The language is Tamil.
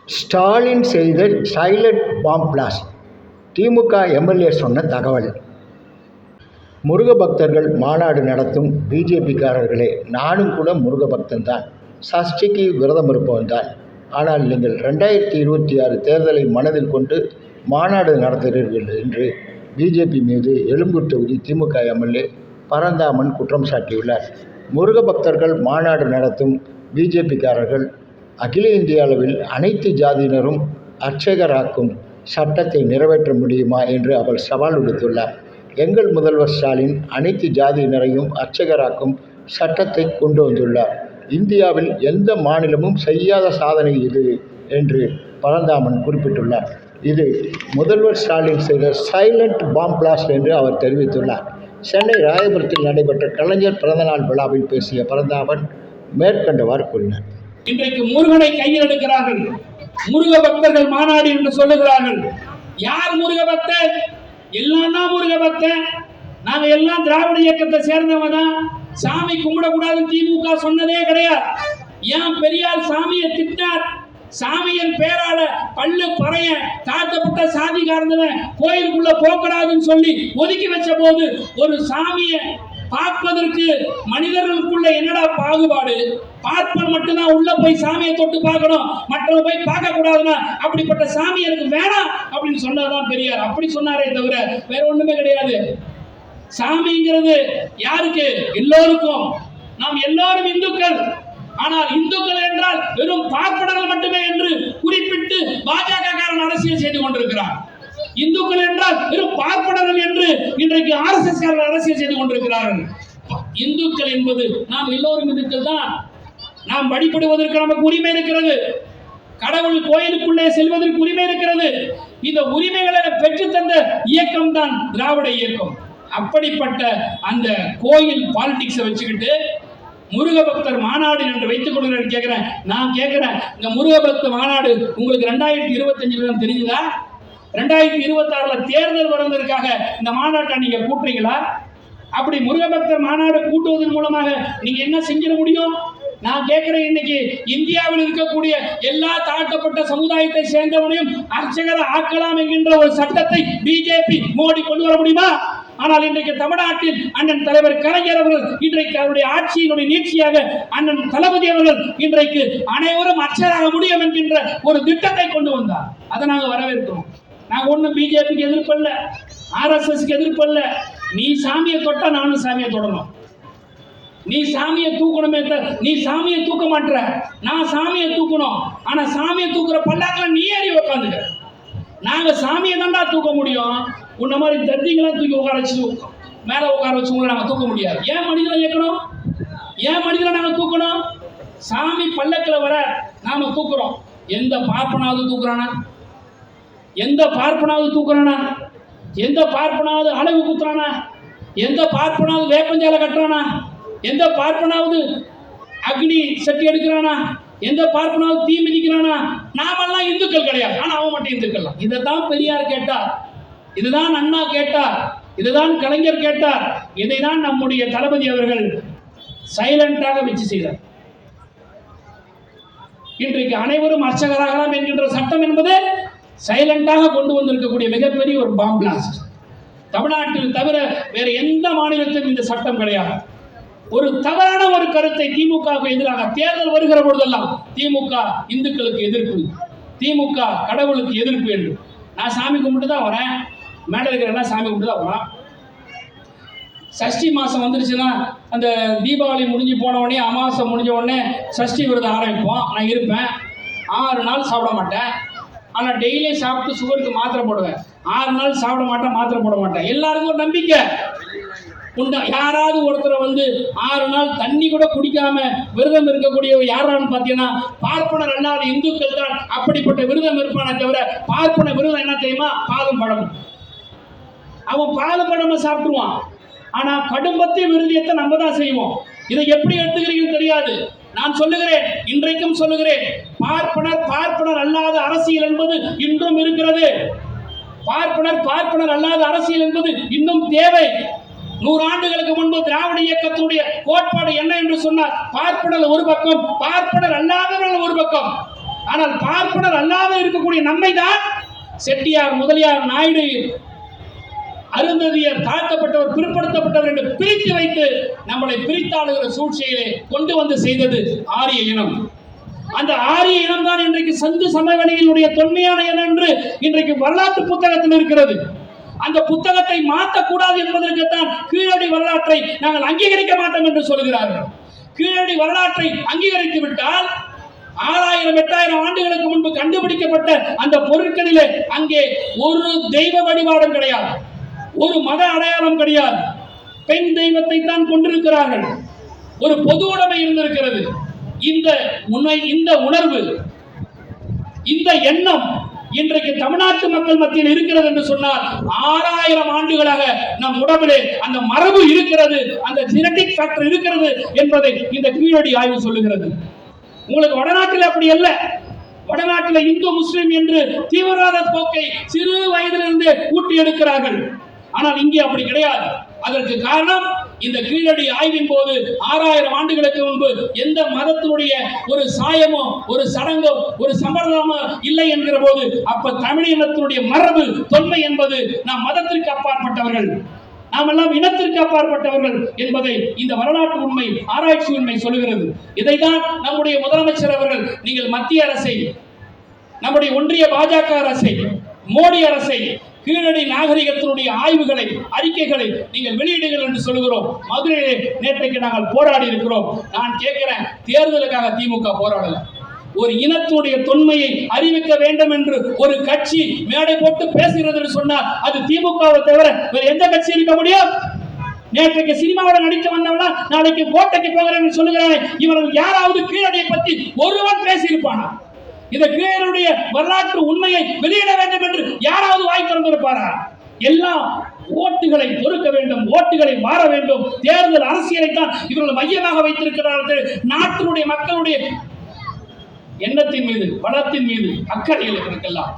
ஸ்டாலின் செய்த சைலண்ட் பாம் பிளாஸ்ட். திமுக எம்எல்ஏ சொன்ன தகவல். முருக பக்தர்கள் மாநாடு நடத்தும் பிஜேபிக்காரர்களே, நானும் கூட முருக பக்தன் தான், சஷ்டிக்கு விரதம் இருப்பவன் தான். ஆனால் நீங்கள் 2026 தேர்தலை மனதில் கொண்டு மாநாடு நடத்துகிறீர்கள் என்று பிஜேபி மீது எழும்பூர் தொகுதி திமுக எம்எல்ஏ பரந்தாமன் குற்றம் சாட்டியுள்ளார். முருக பக்தர்கள் மாநாடு நடத்தும் பிஜேபிக்காரர்கள் அகில இந்திய அளவில் அனைத்து ஜாதியினரும் அர்ச்சகராக்கும் சட்டத்தை நிறைவேற்ற முடியுமா என்று அவர் சவால் விடுத்துள்ளார். எங்கள் முதல்வர் ஸ்டாலின் அனைத்து ஜாதியினரையும் அர்ச்சகராக்கும் சட்டத்தை கொண்டு வந்துள்ளார். இந்தியாவில் எந்த மாநிலமும் செய்யாத சாதனை இது என்று பரந்தாமன் குறிப்பிட்டுள்ளார். இது முதல்வர் ஸ்டாலின் செய்த சைலண்ட் பாம் பிளாஸ்ட் என்று அவர் தெரிவித்துள்ளார். சென்னை ராயபுரத்தில் நடைபெற்ற கலைஞர் பிறந்தநாள் விழாவில் பேசிய பரந்தாமன் மேற்கண்டவாறு கூறினார். இன்றைக்கு முருகனை கையில் எடுக்கிறார்கள். முருக பக்தர்கள் மாநாடு என்று சொல்லுகிறார்கள். யார் முருக பக்தர்? எல்லாம் தான் முருக பக்தர். நாங்க எல்லாம் திராவிட இயக்கத்தை சேர்ந்தவங்க தான். சாமி கும்பிடக்கூடாதுன்னு திமுக சொன்னதே கிடையாது. ஏன் பெரியார் சாமியை திட்டார்? சாமியின் பேரால பல்லு பறைய தாழ்த்தப்பட்ட சாதிக்காரந்தவன் கோயிலுக்குள்ள போகக்கூடாதுன்னு சொல்லி ஒதுக்கி வச்ச போது ஒரு சாமியை பார்ப்பதற்கு மனிதர்களுக்குள்ள என்னடா பாகுபாடு? பார்ப்பன் மட்டும்தான் உள்ள போய் சாமியை தொட்டு பார்க்கணும், மற்றவங்க போய் பார்க்க கூடாதுன்னா அப்படிப்பட்ட சாமி எனக்கு வேணாம் அப்படின்னு சொன்னதான் பெரியார். அப்படி சொன்னாரே தவிர வேற ஒண்ணுமே கிடையாது. சாமிங்கிறது யாருக்கு? எல்லோருக்கும். நாம் எல்லாரும் இந்துக்கள். ஆனால் இந்துக்கள் என்றால் வெறும் பார்ப்பனர்கள் மட்டுமே என்று குறிப்பிட்டு பாஜக காரன் அரசியல் செய்து கொண்டிருக்கிறார். இந்துக்கள் என்றால் வெறும் பார்ப்பனர்கள் என்று இன்றைக்கு RSS காரர்கள் அரசியல் செய்து கொண்டிருக்கிறார்கள். இந்துக்கள் என்பது நாம் எல்லோரும் இந்துக்கள் தான். நாம் வழிபடுவதற்கு நமக்கு உரிமை இருக்கிறது. கடவுள் கோயிலுக்குள்ளே செல்வதற்கு உரிமை இருக்கிறது. இந்த உரிமைகளை பெற்று தந்த இயக்கம் தான் திராவிட இயக்கம். அப்படிப்பட்ட அந்த கோயில் பாலிடிக்ஸை வச்சுக்கிட்டு முருக பக்தர் மாநாடு என்று வைத்துக் கொள்கிறேன். கேட்கிறேன், நான் கேட்கிறேன், இந்த முருக பக்தர் மாநாடு உங்களுக்கு 2025 தெரியுதா? 2026 தேர்தல் வருவதற்காக இந்த மாநாட்டை நீங்க கூட்டுறீங்களா? அப்படி முருக பக்தர் மாநாடு கூட்டுவதன் மூலமாக நீங்க என்ன செஞ்சிட முடியும்? நான் கேட்கிறேன், இன்னைக்கு இந்தியாவில் இருக்கக்கூடிய எல்லா தாழ்த்தப்பட்ட சமுதாயத்தை சேர்ந்தவனையும் அர்ச்சகரை ஆக்கலாம் என்கின்ற ஒரு சட்டத்தை பிஜேபி மோடி கொண்டு வர முடியுமா? ஆனால் இன்றைக்கு தமிழ்நாட்டில் அண்ணன் தலைவர் கலைஞர் அவர்கள் இன்றைக்கு அவருடைய ஆட்சியினுடைய நீட்சியாக அண்ணன் தளபதி அவர்கள் இன்றைக்கு அனைவரும் அர்ச்சகராக முடியும் என்கின்ற ஒரு திட்டத்தை கொண்டு வந்தார். அதை நாங்கள் வரவேற்கிறோம். நாங்கள் ஒன்றும் பிஜேபிக்கு எதிர்ப்பல்ல, RSSக்கு எதிர்ப்பல்ல. நீ சாமியை தொட்டா நானும் சாமியை தொடரும். நீ சாமியை தூக்கணுமே, நீ சாமியை தூக்க மாட்ட, நான் சாமியை தூக்கணும். ஆனா சாமியை தூக்குற பல்லாக்கில் நீ ஏறி உட்காந்துக்க. நாங்க சாமியை தான்டா தூக்க முடியும். உன்ன மாதிரி தத்திங்கெல்லாம் தூக்கி உட்கார வச்சு மேல உட்கார வச்சு உங்களை நாங்க தூக்க முடியாது. ஏன் மனிதனை இயக்கணும்? ஏன் மனிதனை நாங்க தூக்கணும்? சாமி பல்லக்கில் வர நாம தூக்குறோம். எந்த பார்ப்பனாவது தூக்குறானா? எந்த பார்ப்பனாவது தூக்குறானா? எந்த பார்ப்பனாவது அழகு குத்துறானா? எந்த பார்ப்பனாவது வேப்பஞ்சாலை கட்டுறானா? எந்த பார்ப்பனாவது அக்னி சட்டி எடுக்கிறானா? எந்த பார்ப்பனாவது தீ மிதிக்கிறானா? நாமெல்லாம் இந்துக்கள் கிடையாது. ஆனா அவன் மட்டும் இந்துக்கள். இதைத்தான் பெரியார் கேட்டார், இதுதான் அண்ணா கேட்டார், இதுதான் கலைஞர் கேட்டார், இதைதான் நம்முடைய தளபதி அவர்கள் சைலண்டாக வச்சு செய்தார். இன்றைக்கு அனைவரும் அர்ச்சகராகலாம் என்கின்ற சட்டம் என்பது சைலண்டாக கொண்டு வந்திருக்கக்கூடிய மிகப்பெரிய ஒரு பாம் பிளாஸ்ட். தமிழ்நாட்டில் தவிர வேற எந்த மாநிலத்திலும் இந்த சட்டம் கிடையாது. ஒரு தவறான ஒரு கருத்தை திமுகவுக்கு எதிராக தேர்தல் வருகிற பொழுதெல்லாம் திமுக இந்துக்களுக்கு எதிர்ப்பு, திமுக கடவுளுக்கு எதிர்ப்பு என்று. நான் சாமி கும்பிட்டு தான் வரேன், மேலே இருக்கிற சாமி கும்பிட்டு தான் வரேன். சஷ்டி மாதம் வந்துருச்சுன்னா அந்த தீபாவளி முடிஞ்சு போன உடனே, அமாவாசை முடிஞ்ச உடனே சஷ்டி விரதம் ஆரம்பிப்போம். நான் இருப்பேன். 6 நாள் சாப்பிட மாட்டேன். ஆனால் டெய்லியும் சாப்பிட்டு சுகருக்கு மாத்திரை போடுவேன். 6 நாள் சாப்பிட மாட்டேன், மாத்திரை போட மாட்டேன். எல்லாருக்கும் ஒரு நம்பிக்கை உண்டா? யாராவது ஒருத்தரை 6 நாள் தண்ணி கூட குடிக்காம விரதம் இருக்கக்கூடிய யாரான்னு பார்த்தீங்கன்னா பார்ப்பனர் அல்லாத இந்துக்கள் தான் அப்படிப்பட்ட விரதம் இருப்பானே தவிர, பார்ப்பன விரதம் என்ன தெரியுமா? பாலும் பழமும். அவன் பாலும் பழமும் சாப்பிட்டுருவான். ஆனா கடும்பத்திய விருதியத்தை நம்ம தான் செய்வோம். இதை எப்படி எடுத்துக்கிறீங்கன்னு தெரியாது. நான் சொல்லுகிறேன், இன்றைக்கும் சொல்லுகிறேன், பார்ப்பனர் அல்லாத அரசியல் என்பது இன்றும் இருக்கிறது. பார்ப்பனர் அல்லாத அரசியல் என்பது இன்னும் தேவை. 100 ஆண்டுகளுக்கு முன்பு திராவிட இயக்கத்துடைய கோட்பாடு என்ன என்று சொன்னார்? பார்ப்பனர் ஒரு பக்கம், பார்ப்பனர் அல்லாதவர்கள் ஒரு பக்கம். ஆனால் பார்ப்பனர் அல்லாத இருக்கக்கூடிய நம்மை தான் செட்டியார், முதலியார், நாயுடு, அருந்ததியர், தாழ்த்தப்பட்டவர், பிற்படுத்தப்பட்டவர் என்று பிரித்து வைத்து நம்மளை பிரித்தாளுகிற சூழ்ச்சியிலே கொண்டு வந்து செய்தது ஆரிய இனம். அந்த ஆரிய இனம் தான் இன்றைக்கு சந்து சமவெளியினுடைய தொன்மையான இனம் என்று இன்றைக்கு வரலாற்று புத்தகத்தில் இருக்கிறது. அந்த புத்தகத்தை மாற்றக்கூடாது என்பதற்குத்தான் கீழடி வரலாற்றை நாங்கள் அங்கீகரிக்க மாட்டோம் என்று சொல்கிறார்கள். கீழடி வரலாற்றை அங்கீகரித்து விட்டால் 6000 8000 ஆண்டுகளுக்கு முன்பு கண்டுபிடிக்கப்பட்ட அந்த பொருட்களிலே அங்கே ஒரு தெய்வ வழிபாடும் கிடையாது, ஒரு மத அடையாளம் கிடையாது. பெண் தெய்வத்தை தான் கொண்டிருக்கிறார்கள். ஒரு பொது உடைமை இருந்திருக்கிறது. இந்த உணர்வு, இந்த எண்ணம் இன்றைக்கு தமிழ்நாட்டு மக்கள் மத்தியில் இருக்கிறது என்று சொன்னால் 6000 ஆண்டுகளாக நம் உடம்பிலே அந்த மரபு இருக்கிறது, அந்த ஜெனடிக் ஃபேக்டர் இருக்கிறது என்பதை இந்த கீழடி ஆய்வு சொல்லுகிறது. உங்களுக்கு வடநாட்டில் அப்படி அல்ல. வடநாட்டில் இந்து முஸ்லிம் என்று தீவிரவாத போக்கை சிறு வயதிலிருந்து ஊட்டி எடுக்கிறார்கள். ஆனால் இங்கே அப்படி கிடையாது. அதற்கு காரணம் இந்த கீழடி ஆய்வின் போது 6000 ஆண்டுகளுக்கு முன்பு எந்த மதத்தினுடைய ஒரு சாயமோ, ஒரு சடங்கோ, ஒரு சம்பிரதாயமோ இல்லை என்கிற போது அப்ப தமிழ் இனத்தினுடைய மரபு, தொன்மை என்பது நாம் மதத்திற்கு அப்பாற்பட்டவர்கள், நாம் எல்லாம் இனத்திற்கு அப்பாற்பட்டவர்கள் என்பதை இந்த வரலாற்று உண்மை, ஆராய்ச்சி உண்மை சொல்லுகிறது. இதைதான் நம்முடைய முதலமைச்சர் அவர்கள், நீங்கள் மத்திய அரசை, நம்முடைய ஒன்றிய பாஜக அரசை, மோடி அரசை கீழடி நாகரிகத்தினுடைய ஆய்வுகளை, அறிக்கைகளை நீங்கள் வெளியிடுங்கள் என்று சொல்கிறோம். மதுரையிலே நேற்றைக்கு நாங்கள் போராடி இருக்கிறோம். நான் கேட்கிறேன், தேர்தலுக்காக திமுக போராடல. ஒரு இனத்துடைய தொன்மையை அறிவிக்க வேண்டும் என்று ஒரு கட்சி மேடை போட்டு பேசுகிறது என்று சொன்னால் அது திமுகவை தவிர வேறு எந்த கட்சி இருக்க முடியும்? நேற்றைக்கு சினிமாவோட நடிக்க வந்தவனா நாளைக்கு கோட்டைக்கு போகிறேன் சொல்லுகிறானே, இவர்கள் யாராவது கீழடியை பற்றி ஒருவன் பேசியிருப்பானா? இந்த கீழடியுடைய வரலாற்று உண்மையை வெளியிட வேண்டும் என்று யாராவது வாய் திறந்திருப்பாரா? எல்லாம் ஓட்டுகளை பொறுக்க வேண்டும், ஓட்டுகளை மாற வேண்டும், தேர்தல் அரசியலை தான் இவர்கள் மையமாக வைத்திருக்கிறார்கள். நாட்டினுடைய மக்களுடைய எண்ணத்தின் மீது, பலத்தின் மீது அக்கறை இருக்கிறதெல்லாம்